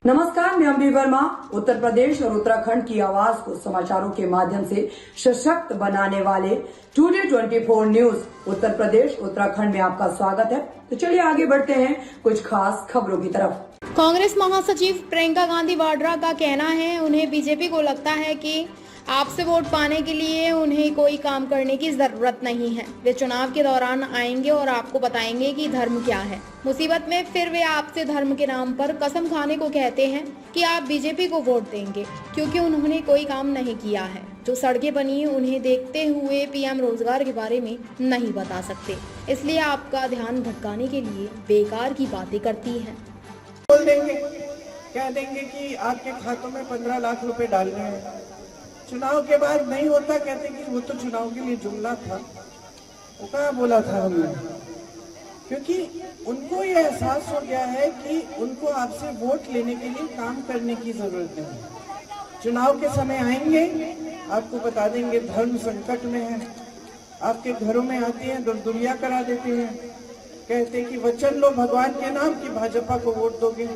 नमस्कार, मैं अम्बी वर्मा। उत्तर प्रदेश और उत्तराखंड की आवाज को समाचारों के माध्यम से सशक्त बनाने वाले टुडे 24 न्यूज उत्तर प्रदेश उत्तराखंड में आपका स्वागत है। तो चलिए आगे बढ़ते हैं कुछ खास खबरों की तरफ। कांग्रेस महासचिव प्रियंका गांधी वाड्रा का कहना है, उन्हें बीजेपी को लगता है कि आपसे वोट पाने के लिए उन्हें कोई काम करने की जरूरत नहीं है। वे चुनाव के दौरान आएंगे और आपको बताएंगे कि धर्म क्या है। मुसीबत में फिर वे आपसे धर्म के नाम पर कसम खाने को कहते हैं कि आप बीजेपी को वोट देंगे, क्योंकि उन्होंने कोई काम नहीं किया है। जो सड़कें बनी उन्हें देखते हुए पीएम रोजगार के बारे में नहीं बता सकते, इसलिए आपका ध्यान भटकाने के लिए बेकार की बातें करती है। बोल देंगे, कह देंगे कि आपके खातों में 15 लाख रुपए डाल रहे हैं। चुनाव के बाद नहीं होता, कहते कि वो तो चुनाव के लिए जुमला था, वो कहाँ बोला था हमने। क्योंकि उनको ये एहसास हो गया है कि उनको आपसे वोट लेने के लिए काम करने की जरूरत नहीं। चुनाव के समय आएंगे, आपको बता देंगे धर्म संकट में है। आपके घरों में आते हैं, दुर्दुरिया करा देते हैं, कहते हैं कि वचन लो भगवान के नाम कि भाजपा को वोट दोगे।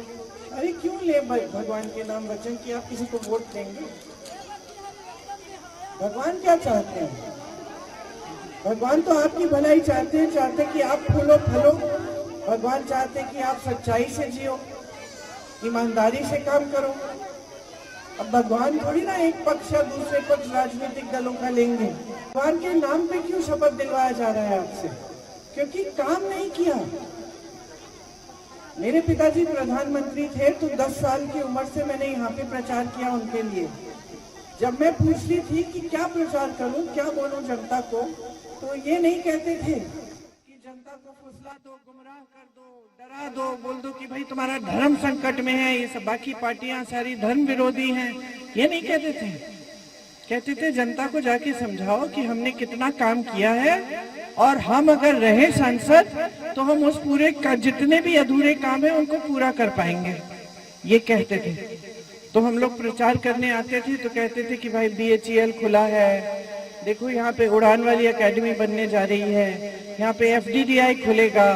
अरे क्यों ले भगवान के नाम वचन कि आप किसी को वोट देंगे? भगवान क्या चाहते हैं? भगवान तो आपकी भलाई चाहते हैं, चाहते कि आप फूलो फलो। भगवान चाहते कि आप सच्चाई से जियो, ईमानदारी से काम करो। अब भगवान थोड़ी ना एक पक्ष या दूसरे पक्ष राजनीतिक दलों का लेंगे। भगवान के नाम पे क्यों शपथ दिलवाया जा रहा है आपसे? क्योंकि काम नहीं किया। मेरे पिताजी प्रधानमंत्री थे तो 10 साल की उम्र से मैंने यहाँ पे प्रचार किया उनके लिए। जब मैं पूछती थी कि क्या प्रचार करूं, क्या बोलूं जनता को, तो ये नहीं कहते थे कि जनता को फुसला दो, गुमराह कर दो, डरा दो, बोल दो कि भाई तुम्हारा धर्म संकट में है, ये सब बाकी पार्टियां सारी धर्म विरोधी हैं। ये नहीं कहते थे। कहते थे जनता को जाके समझाओ कि हमने कितना काम किया है और हम अगर रहे सांसद तो हम उस पूरे जितने भी अधूरे काम है उनको पूरा कर पाएंगे। ये कहते थे। तो हम लोग प्रचार करने आते थे तो कहते थे कि भाई BHEL खुला है, देखो यहाँ पे उड़ान वाली एकेडमी बनने जा रही है, यहाँ पे FDDI खुलेगा,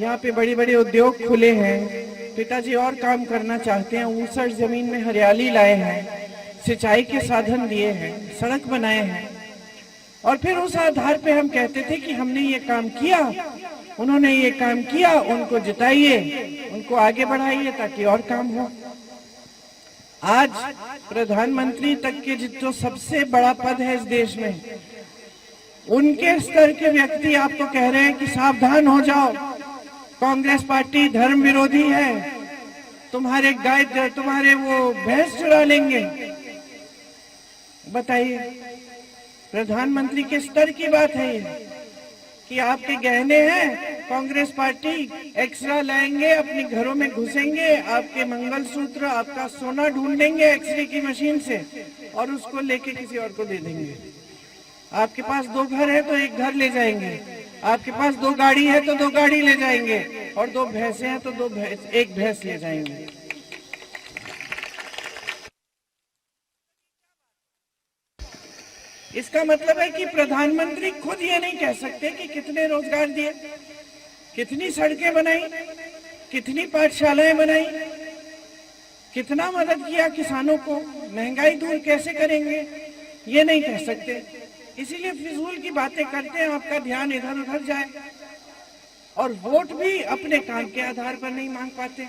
यहाँ पे बड़े बड़े उद्योग खुले हैं। पिताजी और काम करना चाहते हैं, ऊसर जमीन में हरियाली लाए हैं, सिंचाई के साधन दिए हैं, सड़क बनाए हैं। और फिर उस आधार पे हम कहते थे कि हमने ये काम किया, उन्होंने ये काम किया, उनको जिताइए, उनको आगे बढ़ाइए ताकि और काम हो। आज प्रधानमंत्री तक के जो सबसे बड़ा पद है इस देश में, उनके स्तर के व्यक्ति आपको कह रहे हैं कि सावधान हो जाओ, कांग्रेस पार्टी धर्म विरोधी है, तुम्हारे गाय तुम्हारे वो भैंस चुरा लेंगे। बताइए, प्रधानमंत्री के स्तर की बात है ये कि आपके गहने हैं, कांग्रेस पार्टी एक्स्ट्रा लाएंगे, अपने घरों में घुसेंगे, आपके मंगलसूत्र, आपका सोना ढूंढेंगे एक्सरे की मशीन से और उसको लेके किसी और को दे देंगे। आपके पास 2 घर है तो 1 घर ले जाएंगे, आपके पास 2 गाड़ी है तो 2 गाड़ी ले जाएंगे, और 2 भैंसे हैं तो 1 भैंस ले जाएंगे। इसका मतलब है कि प्रधानमंत्री खुद ये नहीं कह सकते कि कितने रोजगार दिए, कितनी सड़कें बनाई, कितनी पाठशालाएं बनाई, कितना मदद किया किसानों को, महंगाई दूर कैसे करेंगे, ये नहीं कह सकते। इसीलिए फिजूल की बातें करते हैं, आपका ध्यान इधर उधर जाए, और वोट भी अपने काम के आधार पर नहीं मांग पाते।